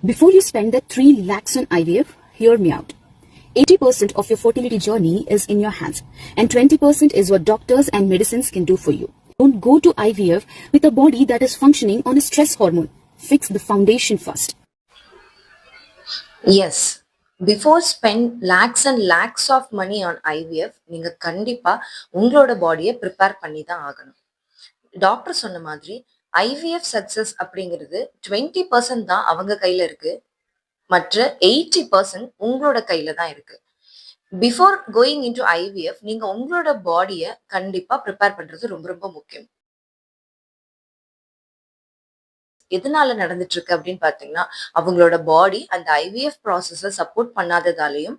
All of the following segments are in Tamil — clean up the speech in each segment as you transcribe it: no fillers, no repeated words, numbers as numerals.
Before you spend the 3 lakhs on IVF, hear me out. 80% of your fertility journey is in your hands, and 20% is what doctors and medicines can do for you. Don't go to IVF with a body that is functioning on a stress hormone. Fix the foundation first. Yes. Before spend lakhs and lakhs of money on IVF, நீங்க கண்டிப்பா உங்களோட பாடியை ப்ரிப்பேர் பண்ணி தான் ஆகணும். டாக்டர் சொன்ன மாதிரி ஐவிஎஃப் சக்சஸ் அப்படிங்கிறது 20% தான் அவங்க கையில இருக்கு. மற்ற 80% உங்களோட கையில தான் இருக்கு. பிஃபோர் கோயிங் இன்டு ஐவிஎஃப் நீங்க உங்களோட பாடியை கண்டிப்பா ப்ரிப்பேர் பண்றது ரொம்ப ரொம்ப முக்கியம். எதனால நடந்துட்டு இருக்கு அப்படின்னு பாத்தீங்கன்னா, அவங்களோட பாடி அந்த ஐவிஎஃப் ப்ராசஸ சப்போர்ட் பண்ணாததாலையும்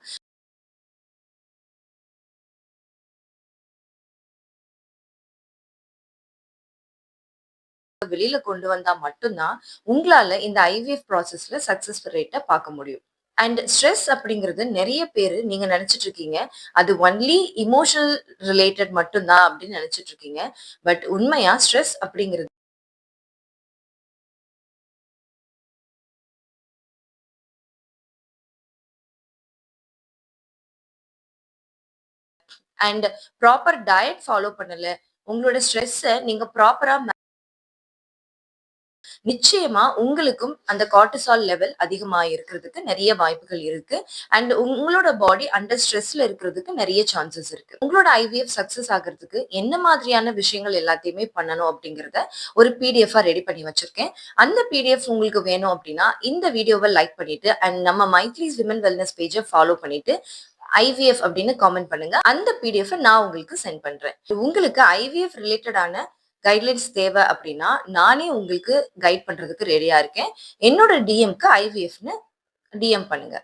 வெளியில கொண்டு வந்தா மட்டும்தான் உங்களால இந்த ஐவிஎஃப் ப்ராசஸ்ல சக்சஸ் ரேட்டை பார்க்க முடியும். அண்ட் ஸ்ட்ரெஸ் அப்படிங்கிறது நிறைய பேர் நீங்க நினைச்சிட்டு இருக்கீங்க அது ஒன்லி இமோஷனல் ரிலேட்டட் மட்டும்தான் அப்படின்னு நினைச்சிட்டு இருக்கீங்க. பட் உண்மையா ஸ்ட்ரெஸ் அப்படிங்கிறது அண்ட் ப்ராப்பர் டயட் ஃபாலோ பண்ணல, உங்களோட ஸ்ட்ரெஸ்ஸை நீங்க ப்ராப்பரா நிச்சயமா உங்களுக்கும் அந்த கார்டிசால் லெவல் அதிகமா இருக்கிறதுக்கு நிறைய வாய்ப்புகள் இருக்கு. அண்ட் உங்களோட பாடி அண்டர் ஸ்ட்ரெஸ்ல இருக்கிறதுக்கு நிறைய சான்சஸ் இருக்கு. உங்களோட ஐவிஎஃப் சக்சஸ் ஆகிறதுக்கு என்ன மாதிரியான விஷயங்கள் எல்லாத்தையுமே பண்ணணும் அப்படிங்கறத ஒரு பிடிஎஃப் ரெடி பண்ணி வச்சிருக்கேன். அந்த பிடிஎஃப் உங்களுக்கு வேணும் அப்படின்னா இந்த வீடியோவை லைக் பண்ணிட்டு அண்ட் நம்ம மைத்ரீஸ் விமன் வெல்னஸ் பேஜை ஃபாலோ பண்ணிட்டு ஐவிஎஃப் அப்படின்னு காமெண்ட் பண்ணுங்க. அந்த பிடிஎஃப் நான் உங்களுக்கு சென்ட் பண்றேன். உங்களுக்கு ஐவிஎஃப் ரிலேட்டடான கைட்லைன்ஸ் தேவை அப்படின்னா நானே உங்களுக்கு கைட் பண்றதுக்கு ரெடியா இருக்கேன். என்னோட டிஎம்க்கு ஐவிஎஃப்னு டிஎம் பண்ணுங்க.